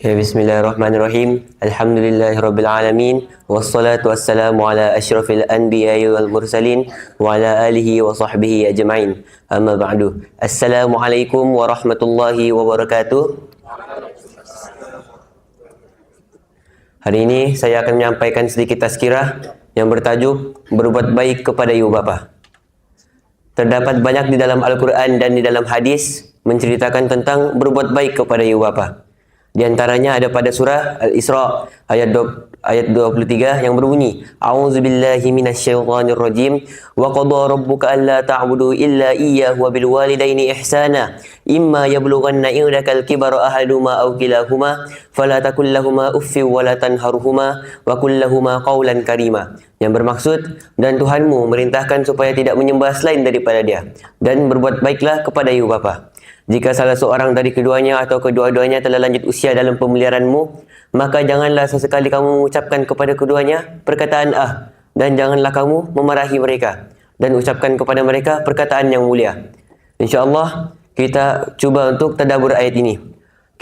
Ya, bismillahirrahmanirrahim. Alhamdulillahirabbil alamin wassalatu wassalamu ala asyrafil anbiya'i wal mursalin wa ala alihi wa sahbihi ajma'in. Amma ba'du. Assalamualaikum warahmatullahi wabarakatuh. Hari ini saya akan menyampaikan sedikit tazkirah yang bertajuk berbuat baik kepada ibu bapa. Terdapat banyak di dalam Al-Quran dan di dalam hadis menceritakan tentang berbuat baik kepada ibu bapa. Di antaranya ada pada surah Al-Isra ayat 23 yang berbunyi, A'udzubillahi minasyaitonirrajim wa qada rabbuka alla ta'budu illa iyyahu wa bil walidaini ihsana imma yablughanna indakal kibara ahaduhuma aw kilahuma fala takul lahumu uffin wa la tanharhuma wa qul lahumu qawlan karima. Yang bermaksud, dan Tuhanmu merintahkan supaya tidak menyembah selain daripada Dia, dan berbuat baiklah kepada ibu bapa. Jika salah seorang dari keduanya atau kedua-duanya telah lanjut usia dalam pemeliharaanmu, maka janganlah sesekali kamu mengucapkan kepada keduanya perkataan dan janganlah kamu memarahi mereka, dan ucapkan kepada mereka perkataan yang mulia. InsyaAllah kita cuba untuk tadabbur ayat ini.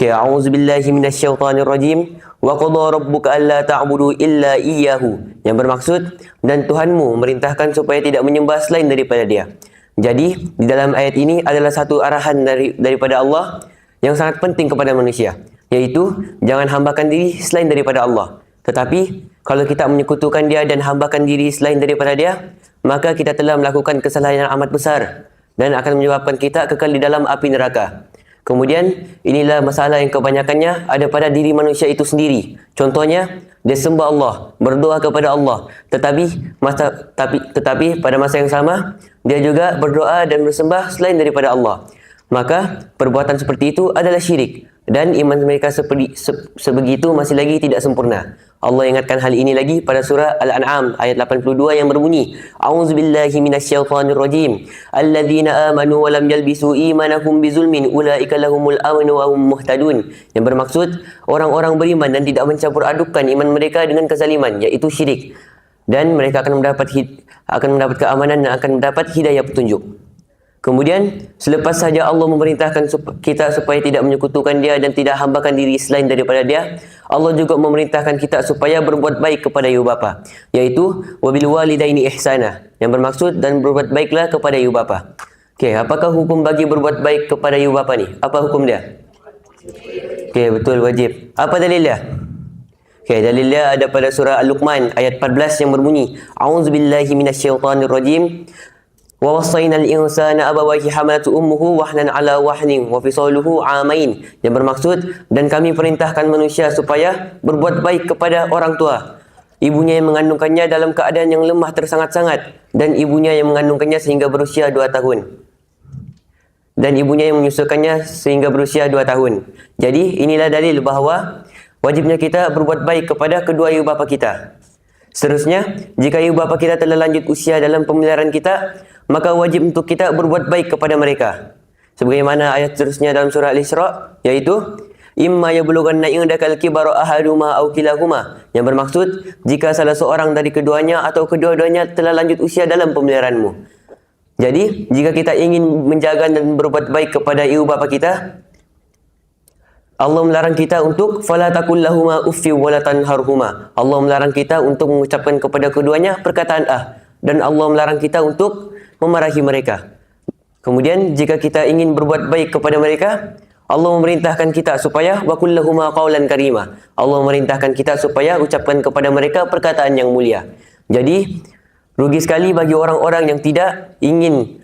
A'udzubillahi minasyaitonirrajim wa qada rabbuka alla ta'budu illa iyyahu. Yang bermaksud, dan Tuhanmu merintahkan supaya tidak menyembah selain daripada Dia. Jadi, di dalam ayat ini adalah satu arahan daripada Allah yang sangat penting kepada manusia, yaitu jangan hambakan diri selain daripada Allah. Tetapi, kalau kita menyekutukan Dia dan hambakan diri selain daripada Dia, maka kita telah melakukan kesalahan yang amat besar dan akan menyebabkan kita kekal di dalam api neraka. Kemudian, inilah masalah yang kebanyakannya ada pada diri manusia itu sendiri. Contohnya, dia sembah Allah, berdoa kepada Allah, tetapi pada masa yang sama, dia juga berdoa dan bersembah selain daripada Allah. Maka, perbuatan seperti itu adalah syirik, dan iman mereka sebegitu masih lagi tidak sempurna. Allah ingatkan hal ini lagi pada surah Al-An'am ayat 82 yang berbunyi, A'udzubillahi minasyaitonirrajim. Alladzina amanu wa lam yalbisu imanahum bizulmin ulaika lahumul amnu wa hum muhtadun. Yang bermaksud, orang-orang beriman dan tidak mencampur adukkan iman mereka dengan kezaliman, yaitu syirik. Dan mereka akan mendapat keamanan dan akan mendapat hidayah petunjuk. Kemudian, selepas saja Allah memerintahkan kita supaya tidak menyekutukan Dia dan tidak hambakan diri selain daripada Dia, Allah juga memerintahkan kita supaya berbuat baik kepada ibu bapa, yaitu wabil walidaini ihsana, yang bermaksud dan berbuat baiklah kepada ibu bapa. Apakah hukum bagi berbuat baik kepada ibu bapa ni? Apa hukum dia? Betul, wajib. Apa dalilnya? Dalilnya ada pada surah Al-Luqman ayat 14 yang berbunyi, A'udzubillahi minasyaitonirrajim. Wa wasainal insana abawayhi hamalatu ummuhu wahnan ala wahnin wa fisaluhu amain. Yang bermaksud, dan kami perintahkan manusia supaya berbuat baik kepada orang tua, ibunya yang mengandungkannya dalam keadaan yang lemah tersangat-sangat, dan ibunya yang mengandungkannya sehingga berusia 2 tahun, dan ibunya yang menyusukannya sehingga berusia 2 tahun. Jadi inilah dalil bahawa wajibnya kita berbuat baik kepada kedua ibu bapa kita. Seterusnya, jika ibu bapa kita telah lanjut usia dalam pemeliharaan kita, maka wajib untuk kita berbuat baik kepada mereka. Sebagaimana ayat seterusnya dalam surah Al-Isra, yaitu imma yablughanna indakal kibara ahaduhuma aw kilahuma. Yang bermaksud, jika salah seorang dari keduanya atau kedua-duanya telah lanjut usia dalam pemeliharaanmu. Jadi, jika kita ingin menjaga dan berbuat baik kepada ibu bapa kita, Allah melarang kita untuk fala takul lahumu uffin wa la tanharhuma. Allah melarang kita untuk mengucapkan kepada keduanya perkataan dan Allah melarang kita untuk memarahi mereka. Kemudian jika kita ingin berbuat baik kepada mereka, Allah memerintahkan kita supaya wa qul lahumu qawlan karima. Allah memerintahkan kita supaya ucapkan kepada mereka perkataan yang mulia. Jadi rugi sekali bagi orang-orang yang tidak ingin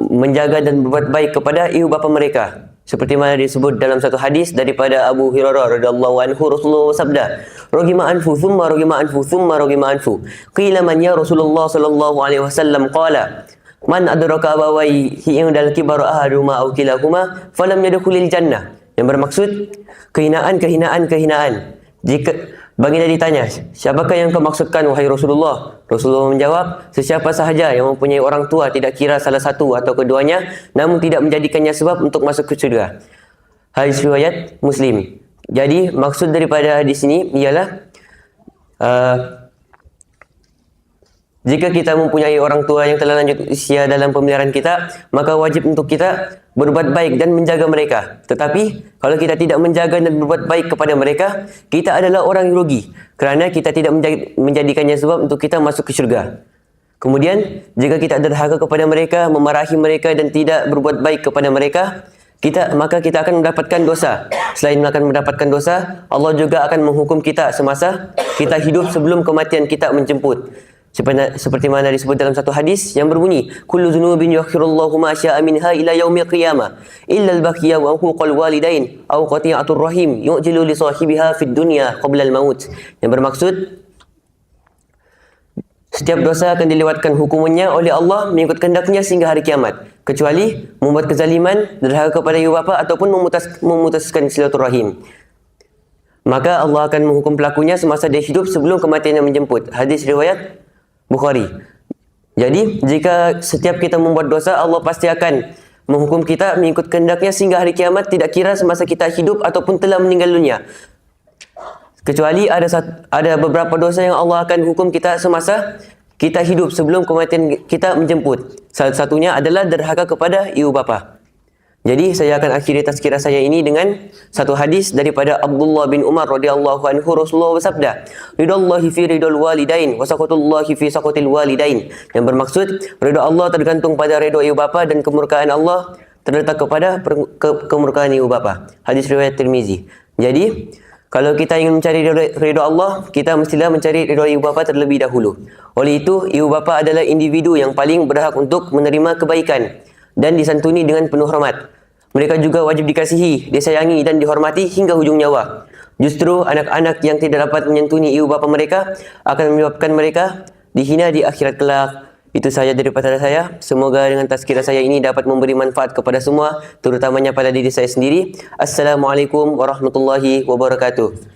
menjaga dan berbuat baik kepada ibu bapa mereka. Seperti mana disebut dalam satu hadis daripada Abu Hurairah radhiyallahu anhu, Rasulullah sabda, "Ragima anfu thumma ragima anfu thumma ragima anfu." Qila man ya Rasulullah sallallahu alaihi wasallam qala, "Man adraka abawayhi indal kibar ahaduhuma aw kilahuma falam yadkhulil jannah." Yang bermaksud kehinaan. Jika baginda ditanya, "Siapakah yang kau maksudkan wahai Rasulullah?" Rasulullah menjawab, "Sesiapa sahaja yang mempunyai orang tua, tidak kira salah satu atau keduanya, namun tidak menjadikannya sebab untuk masuk ke syurga." Hadis riwayat Muslim. Jadi maksud daripada hadis ini ialah jika kita mempunyai orang tua yang telah lanjut usia dalam pemeliharaan kita, maka wajib untuk kita berbuat baik dan menjaga mereka. Tetapi kalau kita tidak menjaga dan berbuat baik kepada mereka, kita adalah orang yang rugi kerana kita tidak menjadikannya sebab untuk kita masuk ke syurga. Kemudian jika kita derhaka kepada mereka, memarahi mereka dan tidak berbuat baik kepada mereka, maka kita akan mendapatkan dosa. Selain akan mendapatkan dosa, Allah juga akan menghukum kita semasa kita hidup sebelum kematian kita menjemput. Seperti mana disebut dalam satu hadis yang berbunyi, kullu dzunubin yaghfirullahu ma syaa minha ila yaumil qiyamah illa al-baqiya wa huququl walidain aw qati'atur rahim yu'jilu li sahibiha fid dunya qabla al-maut. Yang bermaksud setiap dosa akan dilewatkan hukumannya oleh Allah mengikut kehendaknya sehingga hari kiamat, kecuali membuat kezaliman, derhaka kepada ibu bapa ataupun memutuskan silaturahim. Maka Allah akan menghukum pelakunya semasa dia hidup sebelum kematiannya menjemput. Hadis riwayat Bukhari. Jadi, jika setiap kita membuat dosa, Allah pasti akan menghukum kita mengikut kehendaknya sehingga hari kiamat, tidak kira semasa kita hidup ataupun telah meninggal dunia. Kecuali ada beberapa dosa yang Allah akan hukum kita semasa kita hidup sebelum kematian kita menjemput. Salah satunya adalah derhaka kepada ibu bapa. Jadi saya akan akhiri tazkirah saya ini dengan satu hadis daripada Abdullah bin Umar radhiyallahu anhu. Rasulullah bersabda, "Ridallahi fi ridal walidain wa saqatullahi fi saqatil walidain." Yang bermaksud, ridha Allah tergantung pada ridha ibu bapa dan kemurkaan Allah terletak kepada kemurkaan ibu bapa. Hadis riwayat Tirmizi. Jadi kalau kita ingin mencari ridha Allah, kita mestilah mencari ridha ibu bapa terlebih dahulu. Oleh itu, ibu bapa adalah individu yang paling berhak untuk menerima kebaikan dan disantuni dengan penuh hormat. Mereka juga wajib dikasihi, disayangi dan dihormati hingga hujung nyawa. Justru anak-anak yang tidak dapat menyantuni ibu bapa mereka akan menyebabkan mereka dihina di akhirat kelak. Itu saja daripada saya. Semoga dengan tazkirah saya ini dapat memberi manfaat kepada semua, terutamanya pada diri saya sendiri. Assalamualaikum warahmatullahi wabarakatuh.